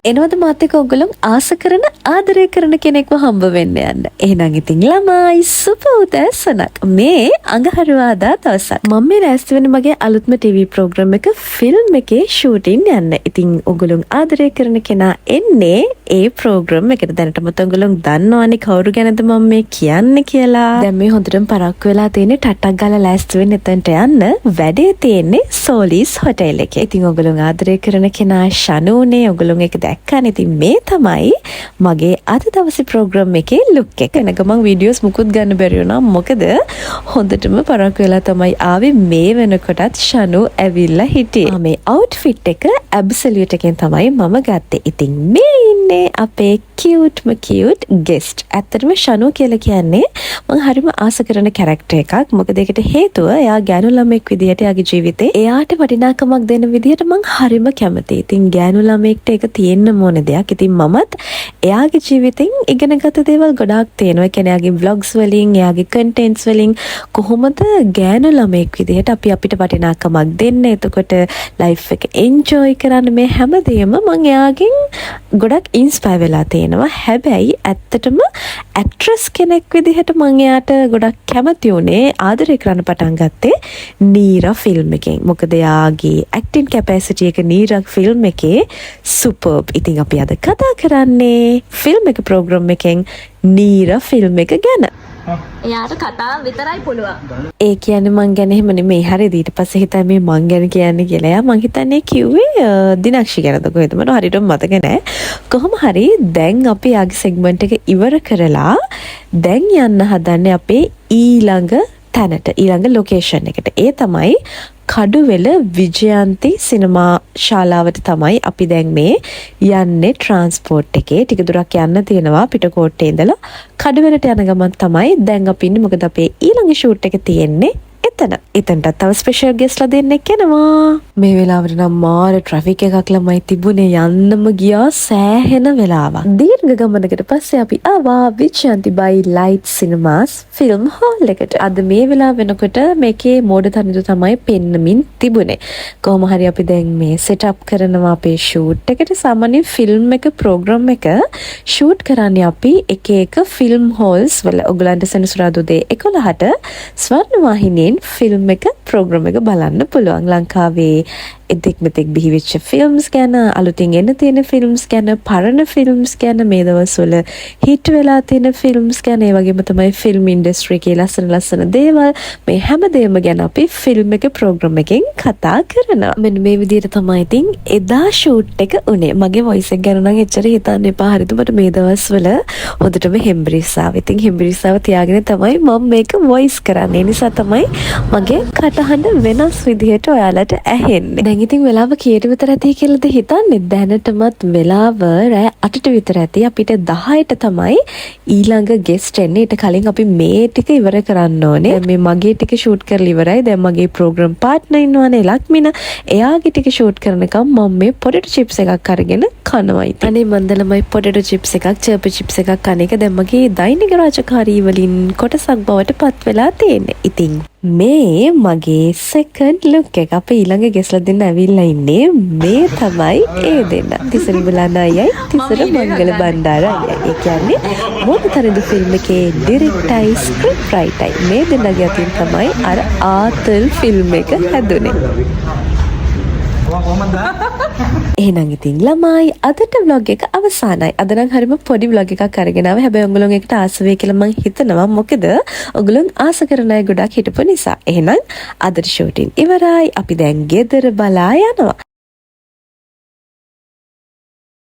එනවද මාත් එක්ක ඔයගොල්ලෝ ආස කරන ආදරය කරන කෙනෙක්ව හම්බ වෙන්න යන්න. එහෙනම් ඉතින් ළමයි සුබ උදෑසනක්. මේ අඟහරුවාදා දවසක්. මම මේ රැස්ති වෙන මගේ අලුත්ම ටීවී ප්‍රෝග්‍රෑම් එක ෆිල්ම් එකේ ෂූටින් යන්න. ඉතින් ඔයගොල්ලෝ ආදරය කරන කෙනා එන්නේ ඒ ප්‍රෝග්‍රෑම් එකට. දැනටමත් ඔයගොල්ලෝ දන්නවනේ කවුරු ගැනද මම මේ කියන්නේ කියලා. දැන් මේ හොඳටම පරක්කු වෙලා තියෙන්නේ ටට්ටක් ගාලා ලෑස්ති වෙන්න එතනට යන්න. වැඩේ තියෙන්නේ සෝලිස් හොටෙල් එකේ. ඉතින් ඔයගොල්ලෝ ආදරය කරන කෙනා ෂනුනේ ඔයගොල්ලෝ එක දැක්කනේ. ඉතින් මේ තමයි මගේ අද දවසේ ප්‍රෝග්‍රෑම් එකේ ලුක් එක. එනක මම වීඩියෝස් මුකුත් ගන්න බැරි වුණා. මොකද හොඳටම පරක්කු වෙලා තමයි ආවේ. මේ වෙනකොටත් ෂනු ඇවිල්ලා හිටියේ. මේ අවුට්ෆිට් එක ඇබ්සලියුට් එකෙන් තමයි මම ගත්තේ. ඉතින් මේ ඉන්නේ අපේ කියුට්ම කියුට් ගෙස්ට්. ඇත්තටම ෂනු කියලා කියන්නේ මම හරිම ආස කරන කැරක්ටර් එකක්. මොකද ඒකට හේතුව එයා ගෑනු ළමෙක් විදියට එයාගේ ජීවිතේ එයාට වටිනාකමක් දෙන විදියට මම හරිම කැමතියි. ඉතින් ගෑනු ළමෙක්ට ඒක තියෙන්න ඕන දෙයක්. ඉතින් මමත් එයාගේ ජීවිතෙන් ඉගෙනගත දේවල් ගොඩාක් තියෙනවා. ඒ කියන්නේ එයාගේ vlogs වලින්, එයාගේ contents වලින් කොහොමද ගෑනු ළමෙක් විදියට අපි අපිට වටිනාකමක් දෙන්න, එතකොට life එක enjoy කරන්න, මේ හැමදේම මම එයාගෙන් ගොඩක් inspire වෙලා තියෙනවා. හැබැයි ඇත්තටම actress කෙනෙක් විදිහට මම එයාට ගොඩක් කැමති උනේ, ආදරය කරන්න පටන් ගත්තේ නීරා ෆිල්ම් එකෙන්. මොකද එයාගේ acting capacity එක නීරා ෆිල්ම් එකේ superb. ඉතින් අපි අද කතා කරන්නේ ෆිල්ම් එක ප්‍රෝග්‍රෑම් එකෙන් නීරා ෆිල්ම් එක ගැන. එයාට කතා විතරයි පුළුවන්. ඒ කියන්නේ මං ගැන එහෙම නෙමෙයි. හරිද? ඊට පස්සේ හිතයි මේ මං ගැන කියන්නේ කියලා. එයා මං හිතන්නේ කිව්වේ දිනක්ෂි ගැනද කොහෙද මට හරියටම මතක නැහැ. කොහොම හරි දැන් අපි ආගේ සෙග්මන්ට් එක ඉවර කරලා දැන් යන්න හදන්නේ අපේ ඊළඟ තැනට, ඊළඟ ලොකේෂන් එකට. ඒ තමයි කඩුවෙල විජයන්ති සිනමා ශාලාවට තමයි අපි දැන් මේ යන්නේ ට්‍රාන්ස්පෝර්ට් එකේ. ටික දුරක් යන්න තියෙනවා පිටකොට්ටේ ඉඳලා කඩුවෙලට යන ගමන් තමයි දැන් අපි ඉන්නේ. මොකද අපේ ඊළඟ ෂූට් එක තියෙන්නේ එතන. එතනටත් තව ස්පෙෂල් ගෙස්ට්ලා දෙන්නෙක් එනවා. මේ වෙලාවට නම් මාර ට්‍රැෆික් එකක් ළමයි තිබුණේ. යන්නම ගියා සෑහෙන වෙලාවක්. දීර්ඝ ගමනකට පස්සේ අපි ආවා විජයන්ති බයි ලයිට් සිනමාස් ෆිල්ම් හෝල් එකට. අද මේ වෙලාව වෙනකොට මේකේ මෝඩ තනියු තමයි පෙන්නමින් තිබුණේ. කොහොම හරි අපි දැන් මේ සෙට් අප් කරනවා අපේ ෂූට් එකට. සාමාන්‍ය ෆිල්ම් එක ප්‍රෝග්‍රෑම් එක ෂූට් කරන්නේ අපි එක එක ෆිල්ම් හෝල්ස් වල. ඔයගලන්ට සෙනසුරාදා උදේ 11ට ස්වර්ණවාහිනියෙන් ෆිල්ම් එක ප්‍රෝග්‍රෑම් එක බලන්න පුළුවන්. ලංකාවේ එදෙක් මෙතෙක් බිහිවෙච්ච ෆිල්ම්ස් ගැන, අලුතින් එන්න තියෙන ෆිල්ම්ස් ගැන, පරණ ෆිල්ම්ස් ගැන, මේ දවස්වල හිට් වෙලා තියෙන ෆිල්ම්ස් ගැන, ඒ වගේම තමයි ෆිල්ම් ඉන්ඩස්ට්‍රි එකේ ලස්සන දේවල්, මේ හැමදේම ගැන අපි ෆිල්ම් එක ප්‍රෝග්‍රෑම් එකෙන් කතා කරනවා. මෙන්න මේ විදිහට තමයි ඉතින් එදා ෂූට් එක උනේ. මගේ වොයිස් එක ගැන නම් එච්චර හිතන්න එපා. හරිද? මට මේ දවස්වල හොඳටම හෙම්බිරිස්සාව. ඉතින් හෙම්බිරිස්සාව තියාගෙන තමයි මම මේක වොයිස් කරන්නේ. ඒ නිසා තමයි මගේ කටහඬ වෙනස් විදිහට ඔයාලට ඇහෙන්නේ. දැන් ඉතින් වෙලාව කීයට විතර ඇති කියලාද හිතන්නේ? දැනටමත් වෙලාව රෑ 8ට විතර ඇති. අපිට 10ට තමයි ඊළඟ ගෙස්ට් එන්නේ. ඊට කලින් අපි මේ ටික ඉවර කරන්න ඕනේ. දැන් මේ මගේ ටික ෂූට් කරලා ඉවරයි. දැන් මගේ ප්‍රෝග්‍රෑම් පාර්ට්නර් ඉන්නවනේ ලක්මින. එයාගේ ටික ෂූට් කරනකම් මම මේ පොටේටෝ චිප්ස් එකක් අරගෙන කනවා. ඉතින් අනේ මන්දලමයි පොටේටෝ චිප්ස් එකක්, චර්පි චිප්ස් එකක් කන එක දැන් මගේ දෛනික රාජකාරී වලින් කොටසක් බවට පත් වෙලා තියෙන්නේ. ඉතින් මේ මගේ සෙකන්ඩ් ලුක් එක. අපේ ඊළඟ ගෙස්ලා දෙන්න ඇවිල්ලා ඉන්නේ. මේ තමයි ඒ දෙන්න. තිසරි බලන්න අයයි, තිසර මංගල බණ්ඩාර අයයි. ඒ කියන්නේ මොනතරම්ද ෆිල්ම් එකේ ඩිරෙක්ටරයි, ස්ක්‍රිප්ට් රයිටරයි මේ දෙන්නගේ අතින් තමයි අර ආතල් ෆිල්ම් එක හැදුනේ. එහෙනම් ඉතින් ළමයි අදට vlog එක අවසానයි. අද නම් හරිම පොඩි vlog එකක් අරගෙන ආවා. හැබැයි ඔයගොල්ලෝ එකට ආස වෙයි කියලා මම හිතනවා. මොකද ඔයගොල්ලෝ ආස කරන අය ගොඩක් හිටපු නිසා. එහෙනම් අදට ෂූටින් ඉවරයි. අපි දැන් ගෙදර බලා යනවා.